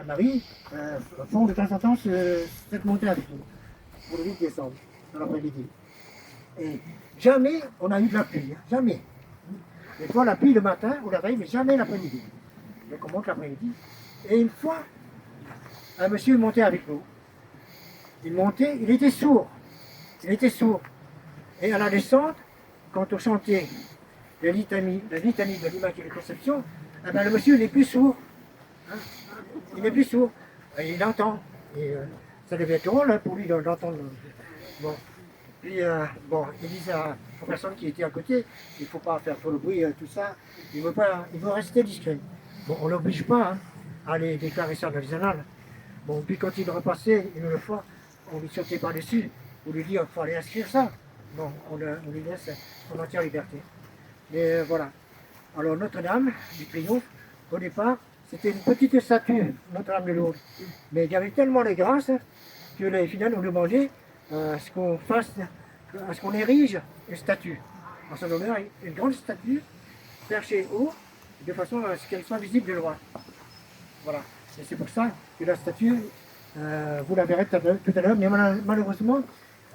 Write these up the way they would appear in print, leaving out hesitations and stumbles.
Marie font de temps en temps cette montée avec nous, pour le 8 décembre, dans l'après-midi. Et jamais on a eu de la pluie, hein, jamais. Des fois la pluie le matin ou la veille, mais jamais l'après-midi. Donc on monte l'après-midi. Et une fois, un monsieur montait avec nous. Il montait, il était sourd. Il était sourd. Et à la descente, quand on chantait la litanie de l'Immaculée Conception, eh ben, le monsieur n'est plus sourd. Hein. Il n'est plus sourd. Et il entend. Et ça devait être drôle hein, pour lui d'entendre. Bon. Puis, il disait aux personnes qui étaient à côté, il ne faut pas faire trop de bruit, tout ça. Il veut rester discret. Bon, on ne l'oblige pas hein, à aller déclarer ça dans les annales. Bon, puis quand il repassait une fois, on lui sautait par-dessus, on lui dit qu'il faut aller inscrire ça. Non, on lui laisse en entière liberté. Mais voilà. Alors Notre-Dame du Triomphe, au départ, c'était une petite statue, Notre-Dame de Lourdes. Mais il y avait tellement de grâce que les fidèles ont demandé à ce qu'on fasse, à ce qu'on érige une statue. En son honneur, une grande statue perchée haut, de façon à ce qu'elle soit visible de loin. Voilà. Et c'est pour ça que la statue, vous la verrez tout à l'heure, mais malheureusement,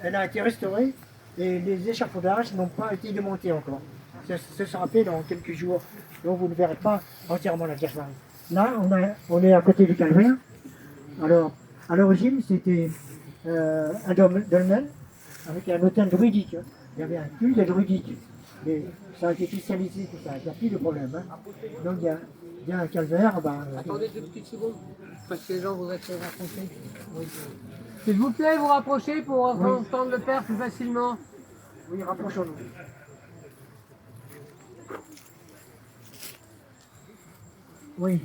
elle a été restaurée et les échafaudages n'ont pas été démontés encore. Ce sera fait dans quelques jours, donc vous ne verrez pas entièrement la Vierge Marie. Là, on est à côté du calvaire. Alors, à l'origine, c'était un dolmen avec un hôtel druidique. Il y avait un culte druidique. Mais ça a été christianisé, tout ça. Il n'y a plus de problème. Hein. Donc, il y a un calvaire. Attendez 2 petites secondes, parce que les gens voudraient se rapprocher. Oui. S'il vous plaît, vous rapprochez pour entendre le Père plus facilement. Oui, rapprochons-nous. Oui.